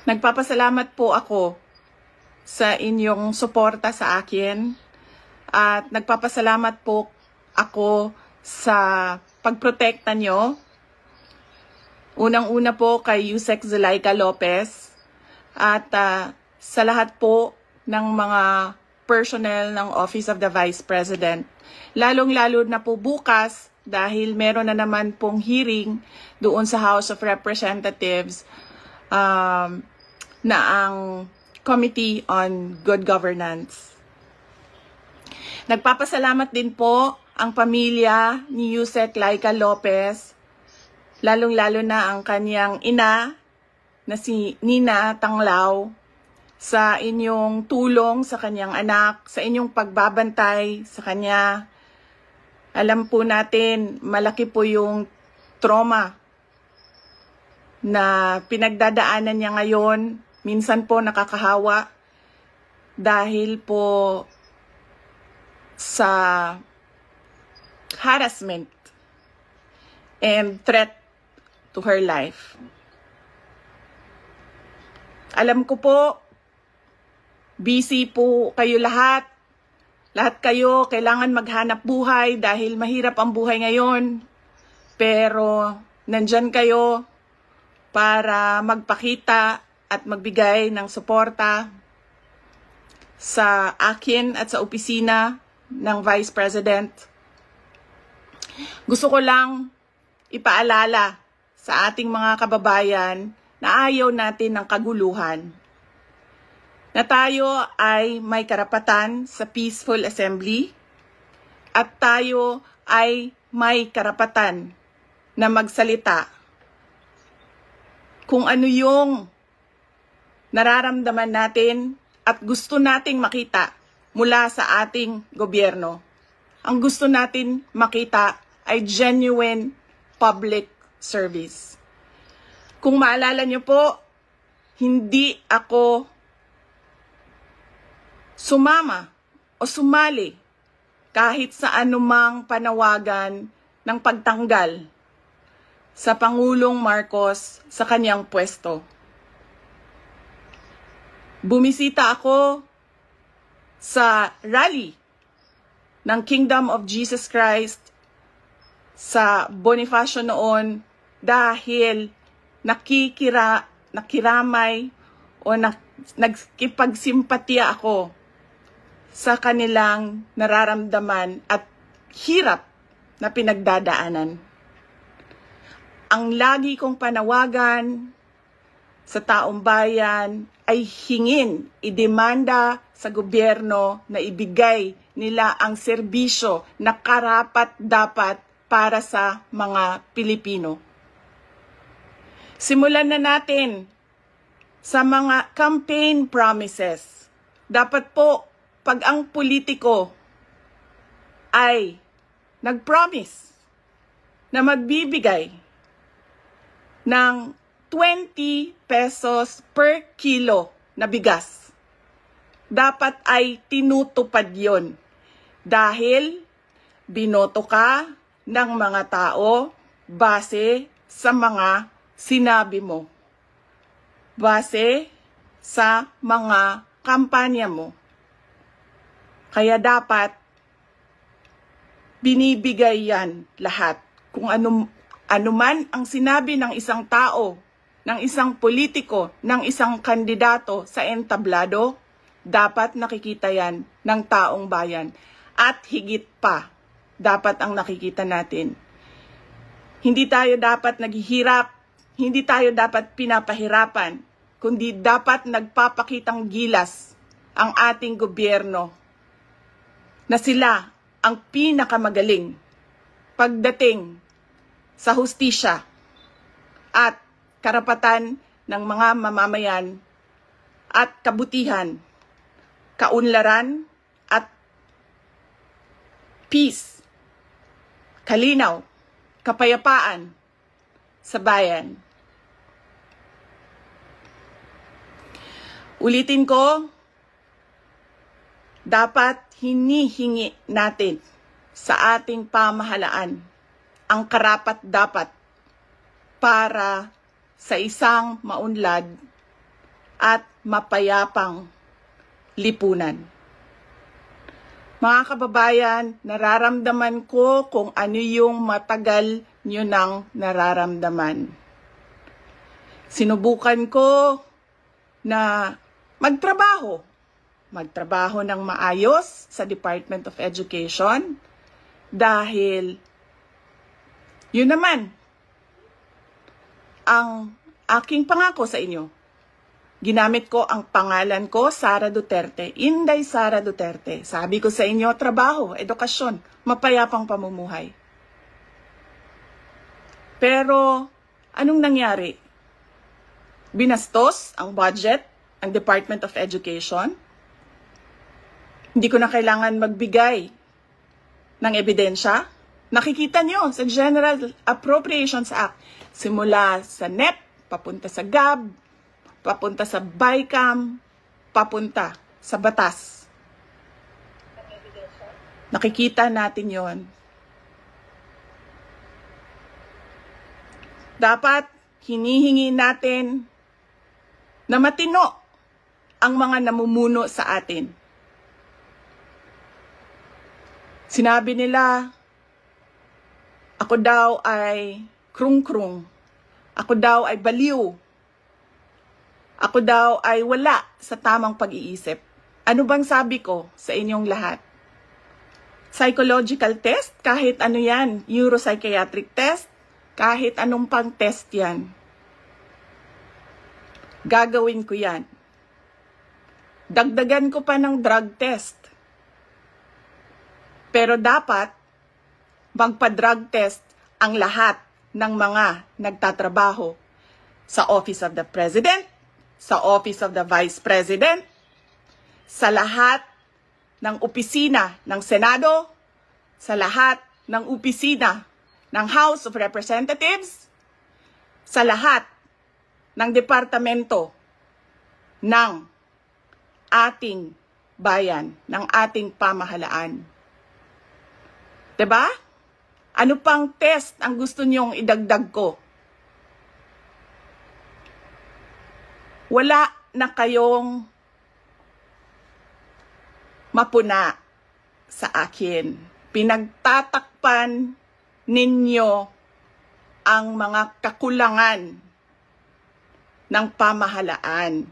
Nagpapasalamat po ako sa inyong suporta sa akin at nagpapasalamat po ako sa pagprotekta nyo. Unang-una po kay Yusek Zulaika Lopez at sa lahat po ng mga personnel ng Office of the Vice President. Lalong-lalo na po bukas dahil meron na naman pong hearing doon sa House of Representatives na ang Committee on Good Governance. Nagpapasalamat din po ang pamilya ni Yusek Laika Lopez, lalong-lalo na ang kanyang ina na si Nina Tanglao, sa inyong tulong sa kanyang anak, sa inyong pagbabantay sa kanya. Alam po natin, malaki po yung trauma na pinagdadaanan niya ngayon. Minsan po nakakahawa dahil po sa harassment and threat to her life. Alam ko po, busy po kayo lahat. Lahat kayo kailangan maghanap buhay dahil mahirap ang buhay ngayon. Pero nandyan kayo para magpakita at magbigay ng suporta sa akin at sa opisina ng Vice President. Gusto ko lang ipaalala sa ating mga kababayan na ayaw natin ng kaguluhan. Na tayo ay may karapatan sa peaceful assembly at tayo ay may karapatan na magsalita kung ano yung nararamdaman natin at gusto nating makita mula sa ating gobyerno. Ang gusto natin makita ay genuine public service. Kung maalala niyo po, hindi ako sumama o sumali kahit sa anumang panawagan ng pagtanggal sa Pangulong Marcos sa kanyang pwesto. Bumisita ako sa rally ng Kingdom of Jesus Christ sa Bonifacio noon dahil nakiramay o nagkipagsimpatiya ako sa kanilang nararamdaman at hirap na pinagdadaanan. Ang lagi kong panawagan sa taong bayan ay hingin, idemanda sa gobyerno na ibigay nila ang serbisyo na karapat-dapat para sa mga Pilipino. Simulan na natin sa mga campaign promises. Dapat po, pag ang politiko ay nag-promise na magbibigay ng 20 pesos per kilo na bigas, dapat ay tinutupad yon dahil binoto ka ng mga tao base sa mga sinabi mo, base sa mga kampanya mo. Kaya dapat binibigay yan lahat. Kung ano man ang sinabi ng isang tao, ng isang politiko, ng isang kandidato sa entablado, dapat nakikita yan ng taong bayan. At higit pa, dapat ang nakikita natin. Hindi tayo dapat naghihirap, hindi tayo dapat pinapahirapan, kundi dapat nagpapakitang gilas ang ating gobyerno na sila ang pinakamagaling pagdating sa hustisya at karapatan ng mga mamamayan at kabutihan, kaunlaran at peace, kalinaw, kapayapaan sa bayan. Ulitin ko, dapat hinihingi natin sa ating pamahalaan ang karapat-dapat para sa isang maunlad at mapayapang lipunan. Mga kababayan, nararamdaman ko kung ano yung matagal nyo nang nararamdaman. Sinubukan ko na magtrabaho ng maayos sa Department of Education dahil yun naman ang aking pangako sa inyo. Ginamit ko ang pangalan ko, Sara Duterte, Inday Sara Duterte. Sabi ko sa inyo, trabaho, edukasyon, mapayapang pamumuhay. Pero, anong nangyari? Binastos ang budget, ang Department of Education. Hindi ko na kailangan magbigay ng ebidensya. Nakikita nyo sa General Appropriations Act, simula sa NEP, papunta sa GAB, papunta sa BICAM, papunta sa batas. Nakikita natin yon. Dapat hinihingi natin na matino ang mga namumuno sa atin. Sinabi nila, ako daw ay krung-krung. Ako daw ay baliw. Ako daw ay wala sa tamang pag-iisip. Ano bang sabi ko sa inyong lahat? Psychological test, kahit ano yan, neuropsychiatric test, kahit anong pang test yan. Gagawin ko yan. Dagdagan ko pa ng drug test. Pero dapat magpa-drug test ang lahat ng mga nagtatrabaho sa Office of the President, sa Office of the Vice President, sa lahat ng opisina ng Senado, sa lahat ng opisina ng House of Representatives, sa lahat ng departamento ng ating bayan, ng ating pamahalaan. 'Di ba? Ano pang test ang gusto niyong idagdag ko? Wala na kayong mapuna sa akin. Pinagtatakpan ninyo ang mga kakulangan ng pamahalaan.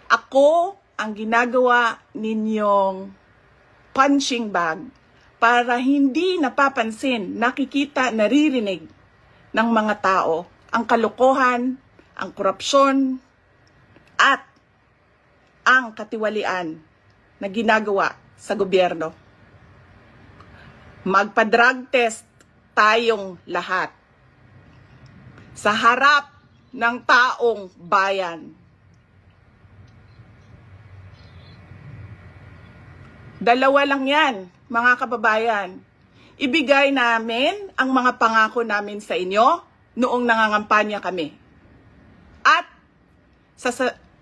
Ako ang ginagawa ninyong punching bag para hindi napapansin, nakikita, naririnig ng mga tao ang kalokohan, ang korupsyon, at ang katiwalian na ginagawa sa gobyerno. Magpa-drug test tayong lahat sa harap ng taong bayan. Dalawa lang yan, mga kababayan. Ibigay namin ang mga pangako namin sa inyo noong nangangampanya kami. At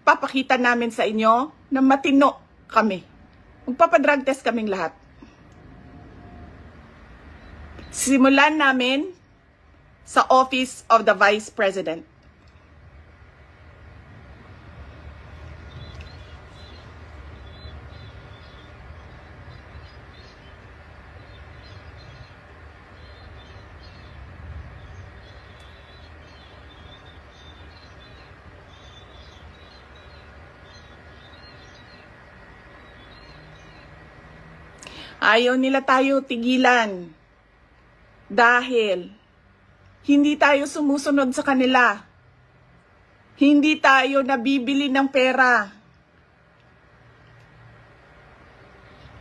papakita namin sa inyo na matino kami. Magpapadrug test kaming lahat. Simulan namin sa Office of the Vice President. Ayaw nila tayo tigilan dahil hindi tayo sumusunod sa kanila. Hindi tayo nabibili ng pera.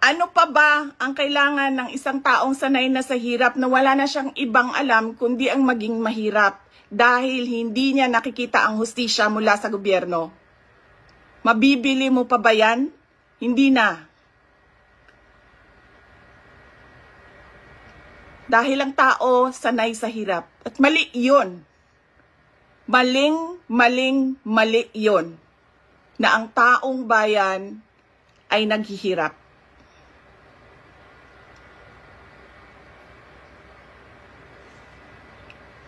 Ano pa ba ang kailangan ng isang taong sanay na sa hirap na wala na siyang ibang alam kundi ang maging mahirap dahil hindi niya nakikita ang hustisya mula sa gobyerno? Mabibili mo pa ba yan? Hindi na. Dahil ang tao sanay sa hirap. At mali yun. Mali yun. Na ang taong bayan ay naghihirap.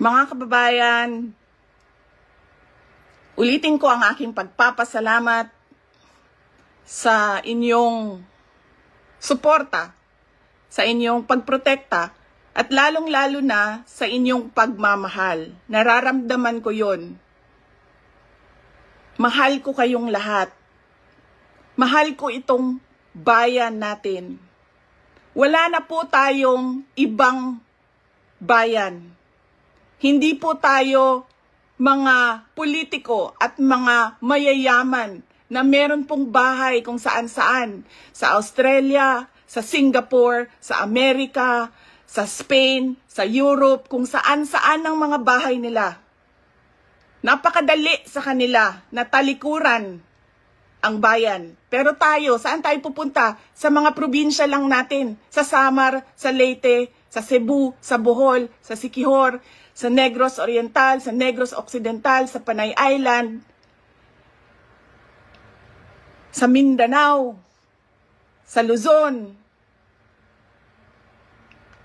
Mga kababayan, Ulitin ko ang aking pagpapasalamat sa inyong suporta, sa inyong pagprotekta, at lalong-lalo na sa inyong pagmamahal. Nararamdaman ko yon. Mahal ko kayong lahat. Mahal ko itong bayan natin. Wala na po tayong ibang bayan. Hindi po tayo mga politiko at mga mayayaman na meron pong bahay kung saan-saan. Sa Australia, sa Singapore, sa Amerika, sa Spain, sa Europe, kung saan-saan ang mga bahay nila. Napakadali sa kanila na talikuran ang bayan. Pero tayo, saan tayo pupunta? Sa mga probinsya lang natin. Sa Samar, sa Leyte, sa Cebu, sa Bohol, sa Siquijor, sa Negros Oriental, sa Negros Occidental, sa Panay Island, sa Mindanao, sa Luzon.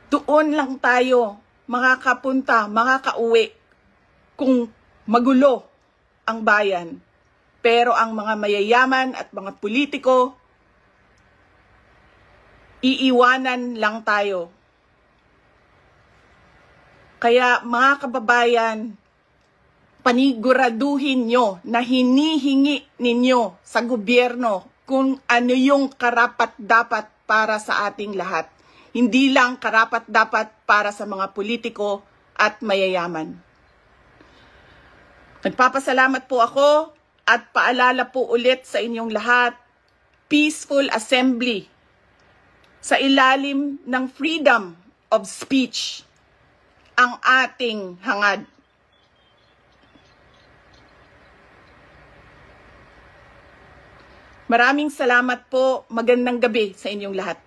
Doon lang tayo makakapunta, makakauwi kung magulo ang bayan. Pero ang mga mayayaman at mga politiko, iiwanan lang tayo. Kaya mga kababayan, paniguraduhin nyo na hinihingi ninyo sa gobyerno kung ano yung karapat-dapat para sa ating lahat. Hindi lang karapat-dapat para sa mga politiko at mayayaman. Nagpapasalamat po ako at paalala po ulit sa inyong lahat, peaceful assembly sa ilalim ng freedom of speech ang ating hangad. Maraming salamat po. Magandang gabi sa inyong lahat.